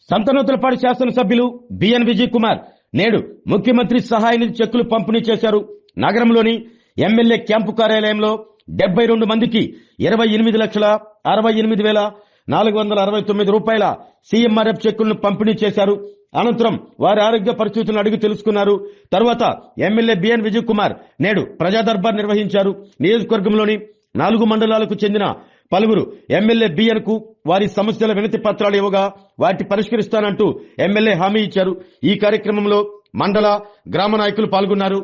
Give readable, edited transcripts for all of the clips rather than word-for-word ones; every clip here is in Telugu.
సంతనూతలపాడు శాసనసభ్యులు బిఎన్ విజయ్ కుమార్ నేడు ముఖ్యమంత్రి సహాయ నిధి చెక్కులు పంపిణీ చేశారు. నగరంలోని ఎమ్మెల్యే క్యాంపు కార్యాలయంలో 72 మందికి 28,68,469 రూపాయల సీఎంఆర్ఎఫ్ చెక్కులను పంపిణీ చేశారు. అనంతరం వారి ఆరోగ్య పరిస్థితులను అడిగి తెలుసుకున్నారు. తరువాత ఎమ్మెల్యే బిఎన్ విజయ్ కుమార్ నేడు ప్రజా దర్బార్ నిర్వహించారు. నియోజకవర్గంలోని 4 మండలాలకు చెందిన పలువురు ఎమ్మెల్యే బిఎన్ కు వారి సమస్యల వినతి పత్రాలు ఇవ్వగా వాటి పరిష్కరిస్తానంటూ ఎమ్మెల్యే హామీ ఇచ్చారు. ఈ కార్యక్రమంలో మండల గ్రామ నాయకులు పాల్గొన్నారు.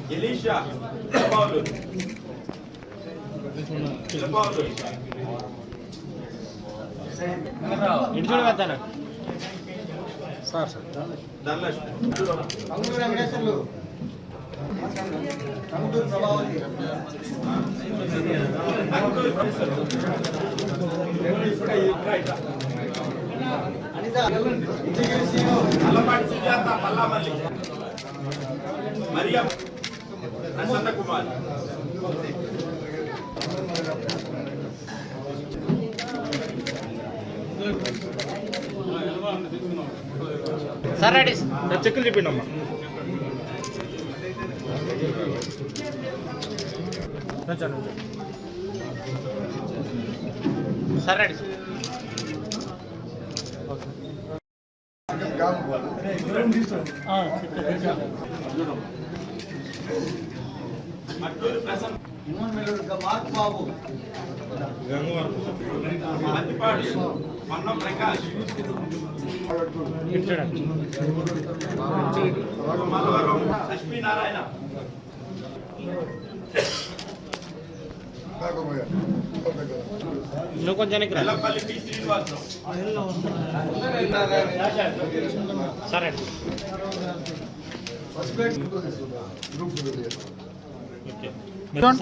Elisha, Paulo. Maria Asanta Kumar. Sir, ready? Check it in. Sir, ready? Ashmi Narayana. No conjanic. Sir,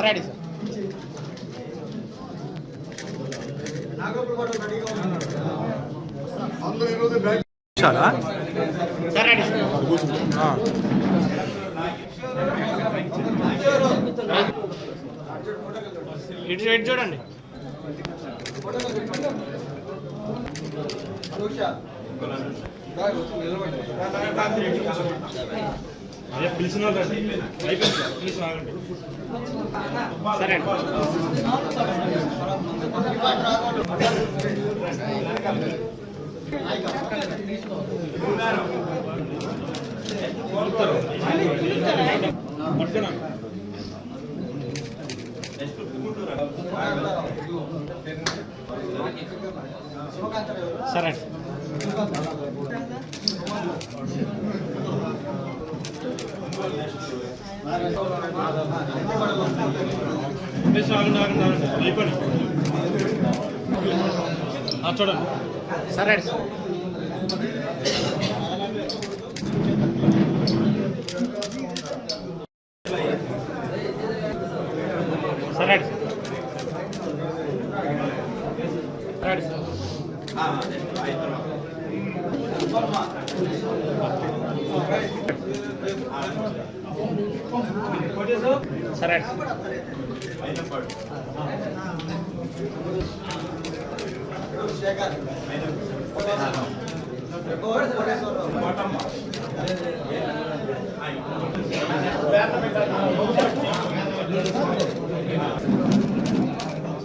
ready, sir. Chala. Sir, ready. It's చూడండి. సరే సరే చూడండి. సరే సరే సరే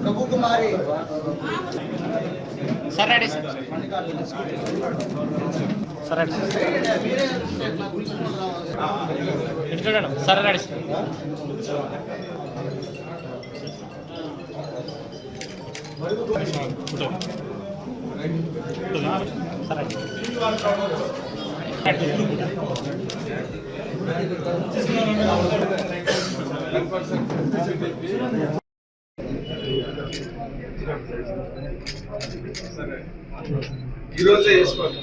ప్రభు కుమారి సరే రెడీ సరే చూడండి. సరే రెడీ సరే ఈరోజే వేసుకోవాలి.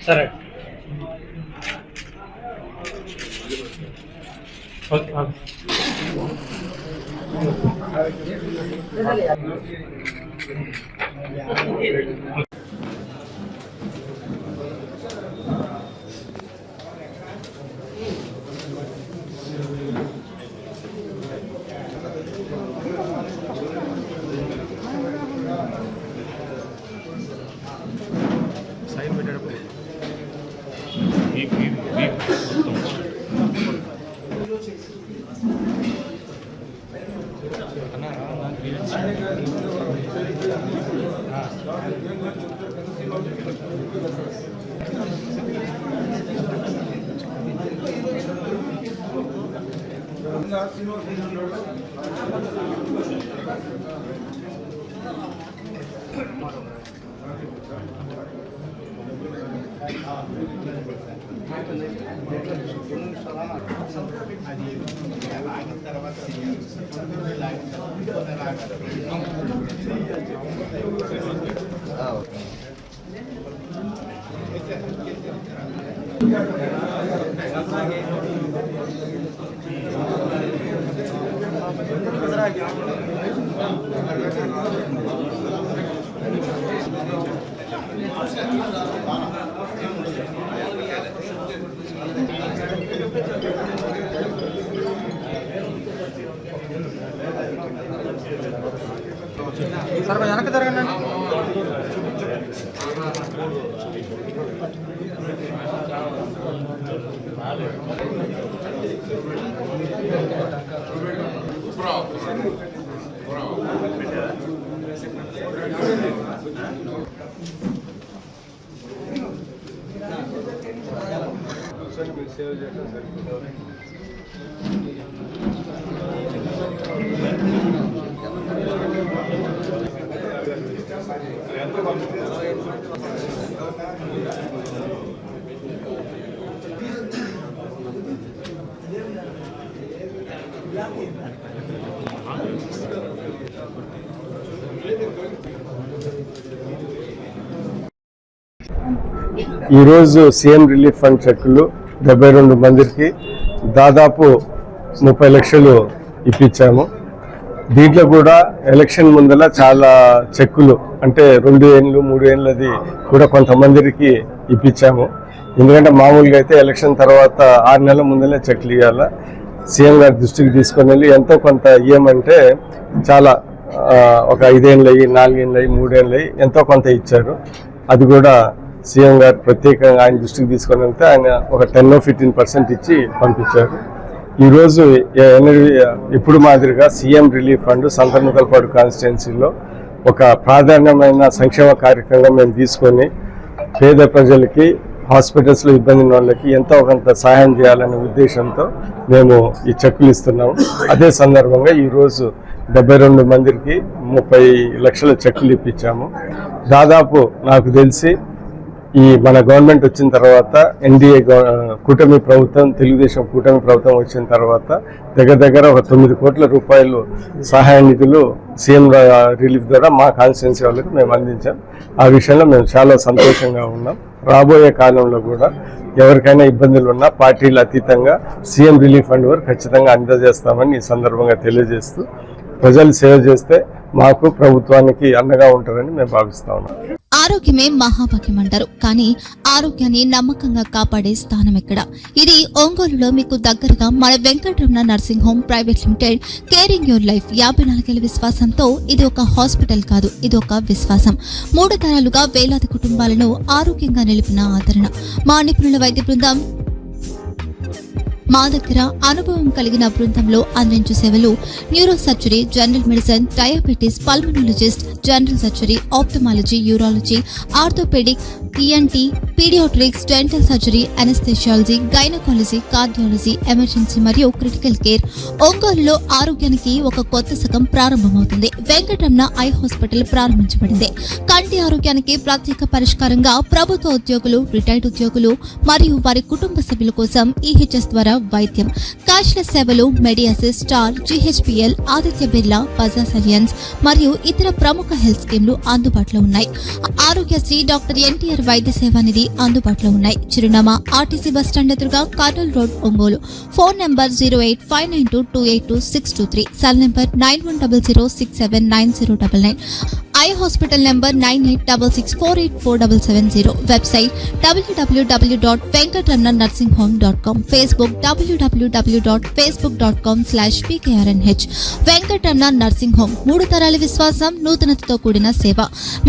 సరే ఓకే సార్ వెనక జరగండి. సేవ చేయడం సరిపోతుంది. ఈరోజు సీఎం రిలీఫ్ ఫండ్ చెక్కులు 72 మందికి దాదాపు 30 లక్షలు ఇప్పించాము. దీంట్లో కూడా ఎలక్షన్ ముందల చాలా చెక్కులు అంటే 2 ఏళ్ళు 3 ఏళ్ళది కూడా కొంతమందికి ఇప్పించాము. ఎందుకంటే మామూలుగా అయితే ఎలక్షన్ తర్వాత 6 నెలల ముందలే చెక్లు ఇవ్వాలా. సీఎం గారి దృష్టికి తీసుకొని వెళ్ళి ఎంతో కొంత ఇవ్వమంటే చాలా ఒక 5 ఏళ్ళయి 4 ఏళ్ళయి 3 ఏళ్ళయి ఎంతో కొంత ఇచ్చారు. అది కూడా సీఎం గారు ప్రత్యేకంగా ఆయన దృష్టికి తీసుకొని వెళ్తే ఆయన ఒక 10-15% ఇచ్చి పంపించారు. ఈరోజు ఎప్పుడు మాదిరిగా సీఎం రిలీఫ్ ఫండ్ సంతనూతలపాడు కాన్స్టిట్యున్సీలో ఒక ప్రాధాన్యమైన సంక్షేమ కార్యక్రమం మేము తీసుకొని పేద ప్రజలకి హాస్పిటల్స్లో ఇబ్బంది ఉన్న వాళ్ళకి ఎంతో కొంత సహాయం చేయాలనే ఉద్దేశంతో మేము ఈ చెక్కులు ఇస్తున్నాము. అదే సందర్భంగా ఈరోజు 72 మందికి 30 లక్షల చెక్కులు ఇప్పించాము. దాదాపు నాకు తెలిసి ఈ మన గవర్నమెంట్ వచ్చిన తర్వాత ఎన్డీఏ కూటమి ప్రభుత్వం తెలుగుదేశం కూటమి ప్రభుత్వం వచ్చిన తర్వాత దగ్గర ఒక 9 కోట్ల రూపాయలు సహాయ నిధులు సీఎం రిలీఫ్ ద్వారా మా కాన్స్టిట్యున్సీ వాళ్ళకి మేము అందించాం. ఆ విషయంలో మేము చాలా సంతోషంగా ఉన్నాం. రాబోయే కాలంలో కూడా ఎవరికైనా ఇబ్బందులు ఉన్నా పార్టీలు అతీతంగా సీఎం రిలీఫ్ ఫండ్ వరకు ఖచ్చితంగా అందజేస్తామని ఈ సందర్భంగా తెలియజేస్తూ ప్రజలు సేవ చేస్తే మాకు ప్రభుత్వానికి అండగా ఉంటారని మేము భావిస్తా ఉన్నాం. ఆరోగ్యమే మహాభాగ్యం అంటారు, కానీ ఆరోగ్యాన్ని నమ్మకంగా కాపాడే స్థానం ఎక్కడ? ఇది ఒంగోలులో మీకు దగ్గరగా మన Venkataramana nursing home private limited. Caring your life 54 ఏళ్ల విశ్వాసంతో ఇది ఒక హాస్పిటల్ కాదు, ఇది ఒక విశ్వాసం. 3 తరాలుగా వేలాది కుటుంబాలను ఆరోగ్యంగా నిలిపిన ఆదరణ. మా నిపుణుల వైద్య బృందం మా దగ్గర అనుభవం కలిగిన బృందంలో అందించే సేవలు neuro surgery, general medicine, diabetes, pulmonologist, general surgery, ophthalmology, urology, orthopedic, ENT, pediatrics, dental surgery, anaesthesiology, gynaecology, cardiology, emergency మరియు క్రిటికల్ కేర్. ఒంగోలులో ఆరోగ్యానికి ఒక కొత్త శకం ప్రారంభమవుతుంది. వెంకటరమణ ఐ హాస్పిటల్ ప్రారంభించబడింది. కంటి ఆరోగ్యానికి ప్రత్యేక పరిష్కారంగా ప్రభుత్వ ఉద్యోగులు, రిటైర్డ్ ఉద్యోగులు మరియు వారి కుటుంబ సభ్యుల కోసం EHS ద్వారా వైద్యం, క్యాష్లెస్ సేవలు, Medi Assist, Star, GHPL, Aditya Birla, Bajaj Allianz మరియు ఇతర ప్రముఖ హెల్త్ స్కీమ్లు అందుబాటులో ఉన్నాయి. ఆరోగ్యశ్రీ, డాక్టర్ NTR వైద్య సేవా నిధి అందుబాటులో ఉన్నాయి. చిరునామా RTC బస్టాండ్ ఎదురుగా, Kurnool road, Ongole. Phone number 08592282623, cell number 9100679099. Eye hospital number 9866484770. Website www.venkatramannursing.com. Facebook www.facebook.com/PKRNH. Venkataramana nursing home, 3 తరాల విశ్వాసం, నూతనతతో కూడిన సేవ.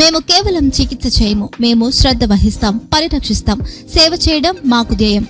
మేము కేవలం చికిత్స చేయము, మేము శ్రద్ధ వహిస్తాం, పరిరక్షిస్తాం. సేవ చేయడం మాకు ధ్యేయం.